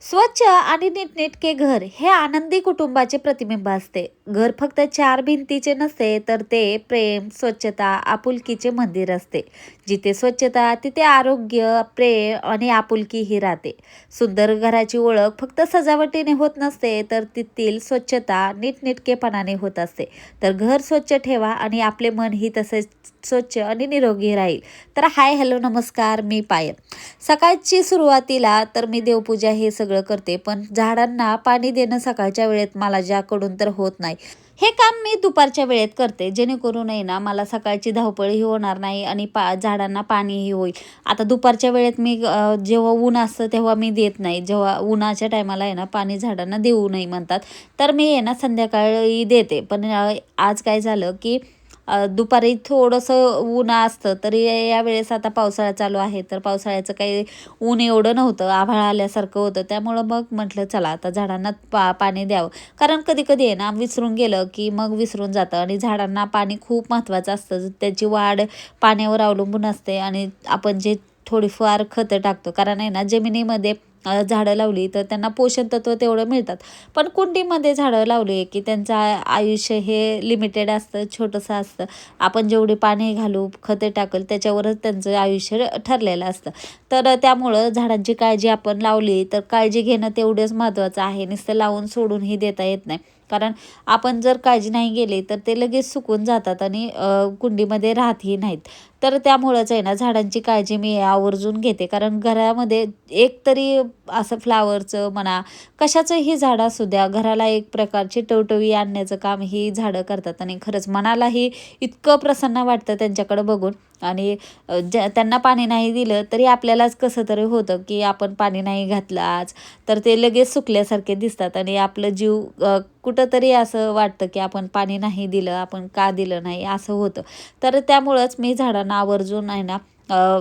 स्वच्छ आणि नीटनेटके घर हे आनंदी कुटुंबाचे प्रतिबिंब असते. घर फक्त चार भिंतीचे नसते, तर ते प्रेम, स्वच्छता, आपुलकीचे मंदिर असते. जिथे स्वच्छता तिथे आरोग्य, प्रेम आणि आपुलकी ही राहते. सुंदर घराची ओळख फक्त सजावटीने होत नसते, तर तेथील स्वच्छता नीटनेटकेपणाने होत असते. तर घर स्वच्छ ठेवा आणि आपले मन ही तसेच स्वच्छ आणि निरोगी राहील. तर हाय, हॅलो, नमस्कार, मी पायल. सकाळची सुरुवातीला तर मी देवपूजा हे सगळं करते, पण झाडांना पाणी देणं सकाळच्या वेळेत मला ज्याकडून तर होत नाही. हे काम मी दुपारच्या वेळेत करते, जेणेकरून आहे ना मला सकाळची धावपळही होणार नाही आणि झाडांना पाणीही होईल. आता दुपारच्या वेळेत मी जेव्हा ऊन असतं तेव्हा मी देत नाही. जेव्हा उन्हाच्या टायमाला आहे ना पाणी झाडांना देऊ नाही म्हणतात, तर मी आहे ना संध्याकाळी देते. पण आज काय झालं की दुपारी थोडंसं ऊन असतं, तरी यावेळेस आता पावसाळा चालू आहे, तर पावसाळ्याचं काही ऊन एवढं नव्हतं, आभाळ आल्यासारखं होतं. त्यामुळं मग म्हटलं चला आता झाडांना पाणी द्यावं. कारण कधी कधी आहे ना विसरून गेलं की मग विसरून जातं, आणि झाडांना पाणी खूप महत्त्वाचं असतं. त्याची वाढ पाण्यावर अवलंबून असते, आणि आपण जे थोडीफार खतं टाकतो, कारण आहे ना जमिनीमध्ये झाडं लावली तर त्यांना पोषण तत्व तेवढं मिळतात. पण कुंडीमध्ये झाडं लावली की त्यांचं आयुष्य हे लिमिटेड असतं, छोटंसं असतं. आपण जेवढे पाणी घालू, खते टाकल, त्याच्यावरच त्यांचं आयुष्य ठरलेलं असतं. तर त्यामुळं झाडांची काळजी आपण लावली तर काळजी घेणं तेवढंच महत्त्वाचं आहे. नुसतं लावून सोडूनही देता येत नाही. कारण आपण जर काळजी नाही गेली तर ते लगेच सुकून जातात आणि कुंडीमध्ये राहतही नाहीत. तर त्यामुळंच आहे ना झाडांची काळजी मी आवर्जून घेते. कारण घरामध्ये एक तरी असं फ्लावरचं म्हणा, कशाचंही झाड असू द्या, घराला एक प्रकारची टवटवी आणण्याचं काम ही झाडं करतात. आणि खरंच मनालाही इतकं प्रसन्न वाटतं त्यांच्याकडं बघून. आणि त्यांना पाणी नाही दिलं तरी आपल्यालाच कसं तरी होतं की आपण पाणी नाही घातलं आज, तर ते लगेच सुकल्यासारखे दिसतात आणि आपलं जीव कुठंतरी असं वाटतं की आपण पाणी नाही दिलं, आपण का दिलं नाही, असं होतं. तर त्यामुळंच मी झाडांना आवर्जून आहे ना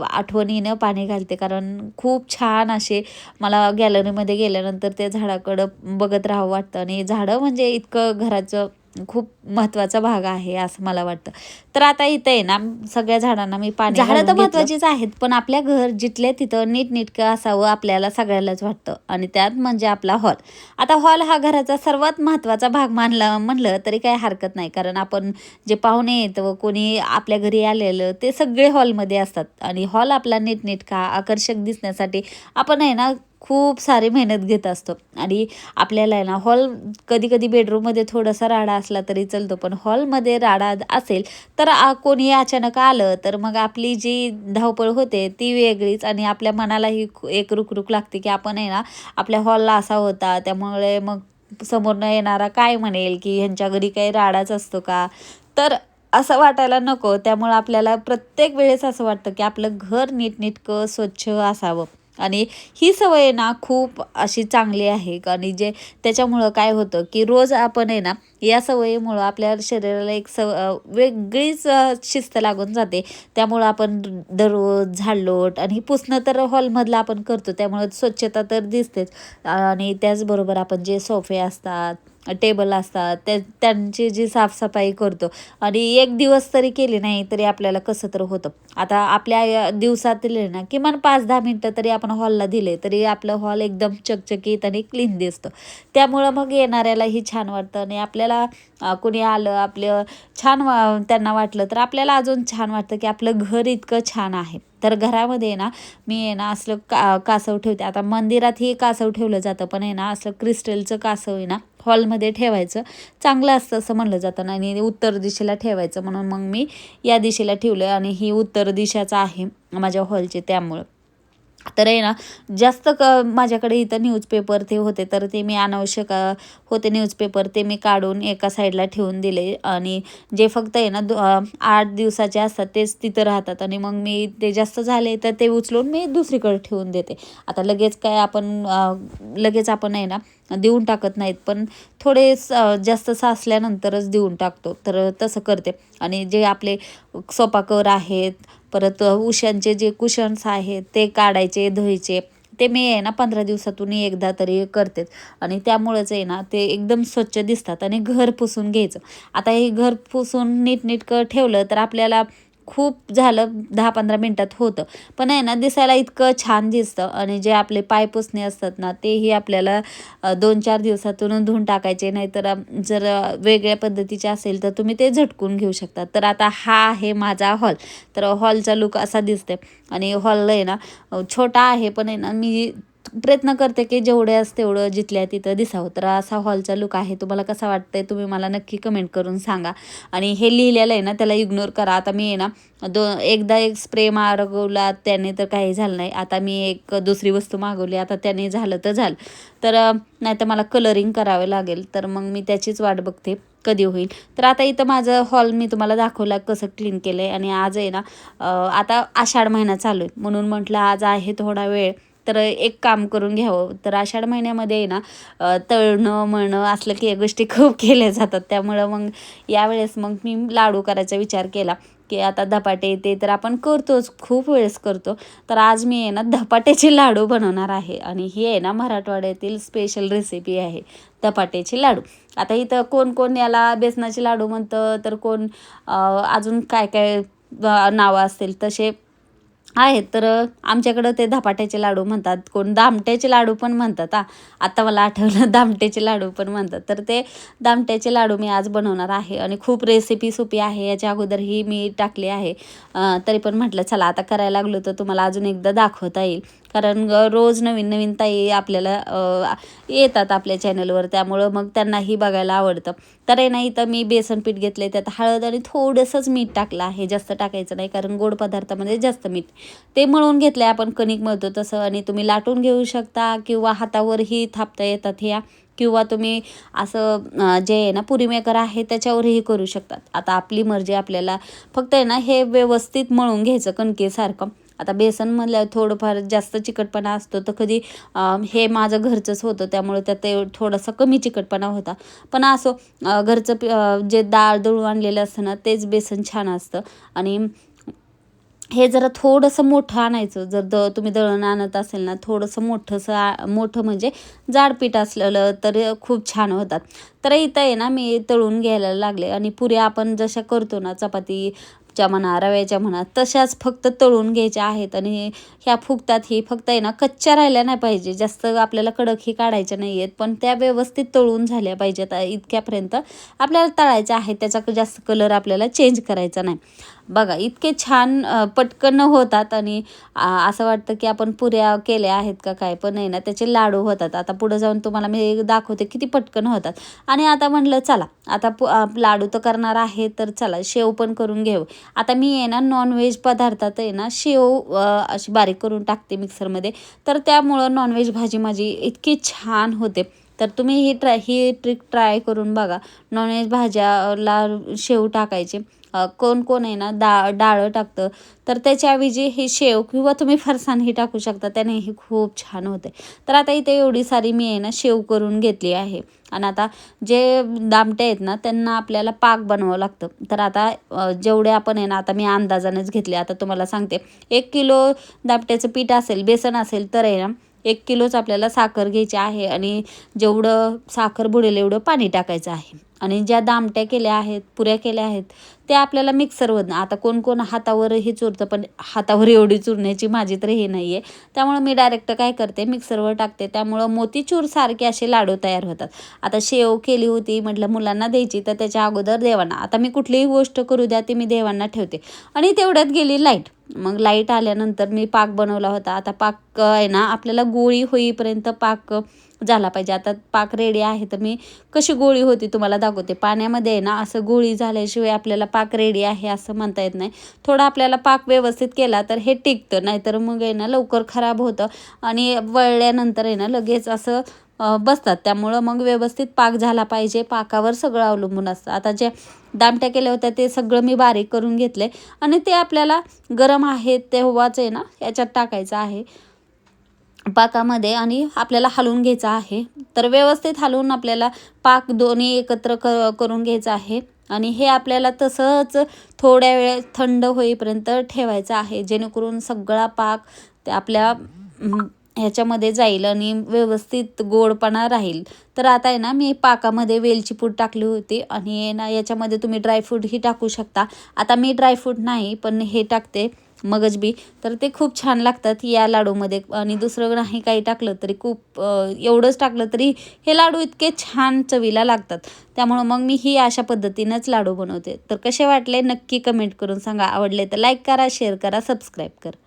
आठवणीनं पाणी घालते. कारण खूप छान असे मला गॅलरीमध्ये गेल्यानंतर त्या झाडाकडं बघत राहावं वाटतं, आणि झाडं म्हणजे इतकं घराचं खूप महत्त्वाचा भाग आहे असं मला वाटतं. तर आता इथं आहे ना सगळ्या झाडांना मी पाणी झाडं तर घालून घेतलं. महत्त्वाचीच आहेत, पण आपल्या घर जिथल्या तिथं नीटनेटकं असावं आपल्याला सगळ्यालाच वाटतं, आणि त्यात म्हणजे आपला हॉल. आता हॉल हा घराचा सर्वात महत्त्वाचा भाग म्हणलं तरी काही हरकत नाही. कारण आपण जे पाहुणे येतं व कोणी आपल्या घरी आलेलं ते सगळे हॉलमध्ये असतात, आणि हॉल आपला नीटनेटका आकर्षक दिसण्यासाठी आपण आहे ना खूप सारी मेहनत घेत असतो. आणि आपल्याला आहे ना हॉल, कधी कधी बेडरूममध्ये थोडासा राडा असला तरी चालतो, पण हॉलमध्ये राडा असेल तर कोणी अचानक आलं तर मग आपली जी धावपळ होते ती वेगळीच, आणि आपल्या मनालाही एक रुकरुक लागते की आपण आहे ना आपल्या हॉलला असा होता. त्यामुळे मग समोरनं येणारा काय म्हणेल की ह्यांच्या घरी काही राडाच असतो का, तर असं वाटायला नको. त्यामुळं आपल्याला प्रत्येक वेळेस असं वाटतं की आपलं घर नीटनेटकं स्वच्छ असावं. आणि ही सवय ना खूप अशी चांगली आहे. आणि त्याच्यामुळं काय होतं की रोज आपण आहे ना या सवयीमुळं आपल्या शरीराला एक वेगळीच शिस्त लागून जाते. त्यामुळं आपण दररोज झाडलोट आणि पुसणं तर हॉलमधलं आपण करतो, त्यामुळं स्वच्छता तर दिसतेच. आणि त्याचबरोबर आपण जे सोफे असतात, टेबल असतात, त्यांची जी साफसफाई करतो, आणि एक दिवस तरी केली नाही तरी आपल्याला कसं तर होतं. आता आपल्या दिवसातील ना किमान 5-10 मिनटं तरी आपण हॉलला दिले तरी आपलं हॉल एकदम चकचकीत आणि क्लीन दिसतं. त्यामुळं मग येणाऱ्यालाही छान वाटतं, आणि आपल्याला कोणी आलं आपलं छान त्यांना वाटलं तर आपल्याला अजून छान वाटतं की आपलं घर इतकं छान आहे. तर घरामध्ये ना मी आहे ना असलं कासव ठेवते. आता मंदिरातही कासव ठेवलं जातं, पण आहे ना असलं क्रिस्टलचं कासव आहे ना हॉलमध्ये ठेवायचं चांगलं असतं असं म्हणलं जातं. आणि उत्तर दिशेला ठेवायचं, म्हणून मग मी या दिशेला ठेवलं, आणि ही उत्तर दिशाचं आहे माझ्या हॉलची. त्यामुळं तर आहे ना जास्त माझ्याकडे इथं न्यूजपेपर ते होते, तर ते मी अनावश्यक होते न्यूजपेपर, ते मी काढून एका साईडला ठेवून दिले. आणि जे फक्त आहे ना 8 दिवसाचे असतात तेच तिथं राहतात, आणि मग मी ते जास्त झाले तर ते उचलून मी दुसरीकडे ठेवून देते. आता लगेच काय लगेच आपण आहे ना देऊन टाकत नाहीत, पण थोडे जास्त साचल्यानंतरच देऊन टाकतो, तर तसं करते. आणि जे आपले सोफा कवर आहेत, परत उशांचे जे कुशन्स आहेत ते काढायचे, धुवायचे, ते मी आहे ना 15 दिवसातून एकदा तरी करतेच. आणि त्यामुळेच आहे ना ते एकदम स्वच्छ दिसतात. आणि घर पुसून घ्यायचं. आता हे घर पुसून नीटनेटकं ठेवलं तर आपल्याला खूप झालं 10-15 मिनटात होतं. पण आहे ना दिसायला इतकं छान दिसतं आणि जे आपले पाय पुसणे असतात ना तेही आपल्याला 2-4 दिवसातून धुवून टाकायचे. नाहीतर जर वेगळ्या पद्धतीचे असेल तर तुम्ही ते झटकून घेऊ शकता. तर आता हा आहे माझा हॉल. तर हॉलचा लूक असा दिसते आणि हॉल आहे ना छोटा आहे, पण आहे ना मी प्रयत्न करते की जेवढ्याच तेवढं जिथल्या तिथं दिसावं. तर असा हॉलचा लूक आहे. तुम्हाला कसा वाटतंय तुम्ही मला नक्की कमेंट करून सांगा. आणि हे लिहिलेलं आहे ना त्याला इग्नोर करा. आता मी आहे ना एकदा एक स्प्रे मागवला त्याने तर काही झालं नाही. आता मी एक दुसरी वस्तू मागवली, आता त्याने झालं तर झालं. तर नाहीतर मला कलरिंग करावे लागेल. तर मग मी त्याचीच वाट बघते कधी होईल. तर आता इथं माझं हॉल मी तुम्हाला दाखवला कसं क्लीन केलं आहे. आणि आज आहे ना आता आषाढ महिना चालू आहे म्हणून म्हटलं आज आहे थोडा वेळ तर एक काम करून घ्यावं. तर आषाढ महिन्यामध्ये आहे ना तळणं मळणं असलं की या गोष्टी खूप केल्या जातात. त्यामुळं मग यावेळेस मग मी लाडू करायचा विचार केला की आता धपाटे ते तर आपण करतोच, खूप वेळेस करतो. तर आज मी आहे ना धपाट्याचे लाडू बनवणार आहे आणि ही आहे ना मराठवाड्यातील स्पेशल रेसिपी आहे धपाट्याचे लाडू. आता इथं कोण कोण याला बेसनाचे लाडू म्हणतं, तर कोण अजून काय काय नावं असतील तसे आहेत. तर आमच्याकडं ते धपाट्याचे लाडू म्हणतात, कोण दामट्याचे लाडू पण म्हणतात. आता मला आठवलं दामट्याचे लाडू पण म्हणतात. तर ते दामट्याचे लाडू मी आज बनवणार आहे आणि खूप रेसिपी सोपी आहे. याच्या अगोदरही मी टाकली आहे. तरी पण म्हटलं चला आता करायला लागलो तर तुम्हाला अजून एकदा दाखवता येईल. कारण रोज नवीन नवीन ताई आपल्याला येतात आपल्या चॅनलवर, त्यामुळं मग त्यांनाही बघायला आवडतं. तर आहे ना इथं मी बेसन पीठ घेतले, त्यात हळद आणि थोडंसंच मीठ टाकलं आहे, जास्त टाकायचं नाही कारण गोड पदार्थामध्ये जास्त मीठ. ते मळून घेतलं आहे आपण कणिक मळतो तसं, आणि तुम्ही लाटून घेऊ शकता किंवा हातावरही थापता येतात ह्या, किंवा तुम्ही असं जे आहे ना पुरी मेकर आहे त्याच्यावरही करू शकतात. आता आपली मर्जी, आपल्याला फक्त आहे ना हे व्यवस्थित मळून घ्यायचं कणकेसारखं. आता बेसन म्हणल्यावर थोडंफार जास्त चिकटपणा असतो, तर कधी हे माझं घरचंच होतं त्यामुळे त्यात ते थोडासा कमी चिकटपणा होता. पण असं घरचं जे डाळ दळून आणलेलं असतं ना तेच बेसन छान असतं. आणि हे जरा थोडंसं मोठं आणायचं. जर तुम्ही दळण आणत असेल ना थोडंसं मोठं म्हणजे जाड पीठ असलेलं तर खूप छान होतात. तर इथं आहे ना मी तळून घ्यायला लागले आणि पुऱ्या आपण जशा करतो ना चपातीच्या म्हणा रव्याच्या म्हणा तशाच फक्त तळून घ्यायच्या आहेत. आणि ह्या फुगतात ही फक्त आहे ना कच्च्या राहिल्या नाही पाहिजे, जास्त आपल्याला कडकही काढायच्या नाही आहेत, पण त्या व्यवस्थित तळून झाल्या पाहिजेत. इतक्यापर्यंत आपल्याला तळायचं आहे, त्याचा जास्त कलर आपल्याला चेंज करायचा नाही. बघा इतके छान पटकन होतात आणि असं वाटतं की आपण पुऱ्या केल्या आहेत का काय, पण नाही ना त्याचे लाडू होतात. आता पुढे जाऊन तुम्हाला मी दाखवते किती पटकन होतात. आणि आता म्हटलं चला आता लाडू तर करणार आहे तर चला शेव पण करून घेऊ. आता मी आहे ना नॉनव्हेज पदार्थात आहे ना शेव अशी बारीक करून टाकते मिक्सरमध्ये, तर त्यामुळं नॉनव्हेज भाजी माझी इतकी छान होते. तर तुम्ही ही ट्रिक ट्राय करून बघा. नॉनव्हेज भाज्याला शेव टाकायचे. कोण कोण आहे ना डाळं टाकतं, तर त्याच्याऐवजी ही शेव किंवा तुम्ही फरसाणही टाकू शकता, त्यानेही खूप छान होते. तर आता इथे एवढी सारी मी आहे ना शेव करून घेतली आहे. आणि आता जे दामटे आहेत ना त्यांना आपल्याला पाक बनवावं लागतं. तर आता जेवढे आपण आहे ना आता मी अंदाजानेच घेतले. आता तुम्हाला सांगते 1 किलो दामट्याचं पीठ असेल, बेसन असेल तर आहे ना 1 किलोच आपल्याला साखर घ्यायची आहे आणि जेवढं साखर बुडेल एवढं पाणी टाकायचं आहे. आणि ज्या दामट्या केल्या आहेत, पुऱ्या केल्या आहेत, त्या आपल्याला मिक्सरवरनं, आता कोण कोण हातावरही चुरतं, पण हातावर एवढी चुरण्याची माझी तर हे नाही आहे. त्यामुळं मी डायरेक्ट काय करते मिक्सरवर टाकते, त्यामुळं मोतीचूर सारखे असे लाडू तयार होतात. आता शेव केली होती म्हटलं मुलांना द्यायची, तर त्याच्या अगोदर देवांना, आता मी कुठलीही गोष्ट करू द्या ती मी देवांना ठेवते. आणि तेवढ्यात गेली लाईट. मग लाईट आल्यानंतर मी पाक बनवला होता. आता पाक आहे ना आपल्याला गोळी होईपर्यंत पाक झाला पाहिजे. आता पाक रेडी आहे तर मी कशी गोळी होती तुम्हाला दाखवते. पाण्यामध्ये आहे ना असं गोळी झाल्याशिवाय आपल्याला पाक रेडी आहे असं म्हणता येत नाही. थोडा आपल्याला पाक व्यवस्थित केला तर हे टिकतं, नाहीतर मग आहे ना लवकर खराब होतं आणि वळल्यानंतर आहे ना लगेच असं बसतात. त्यामुळं मग व्यवस्थित पाक झाला पाहिजे, पाकावर सगळं अवलंबून असतं. आता जे दामट्या केल्या होत्या ते सगळं मी बारीक करून घेतले आणि ते आपल्याला गरम आहे तेव्हाच आहे ना याच्यात टाकायचं आहे पाकामध्ये आणि आपल्याला हलवून घ्यायचं आहे. तर व्यवस्थित हलवून आपल्याला पाक दोन्ही एकत्र करून घ्यायचं आहे. आणि हे आपल्याला तसंच थोड्या वेळ थंड होईपर्यंत ठेवायचं आहे, जेणेकरून सगळा पाक ते आपल्या ह्याच्यामध्ये जाईल आणि व्यवस्थित गोडपणा राहील. तर आता आहे ना मी पाकामध्ये वेलची पूड टाकली होती आणि ना याच्यामध्ये तुम्ही ड्रायफ्रूटही टाकू शकता. आता मी ड्रायफ्रूट नाही पण हे टाकते मगज बी, तर ते खूप छान लागतात या लाडूमध्ये. आणि दुसरं नाही काही टाकलं तरी खूप एवढंच टाकलं तरी हे लाडू इतके छान चवीला लागतात. त्यामुळं मग मी ही अशा पद्धतीनंच लाडू बनवते. तर कसे वाटले नक्की कमेंट करून सांगा. आवडले तर लाईक करा, शेअर करा, सबस्क्राईब करा.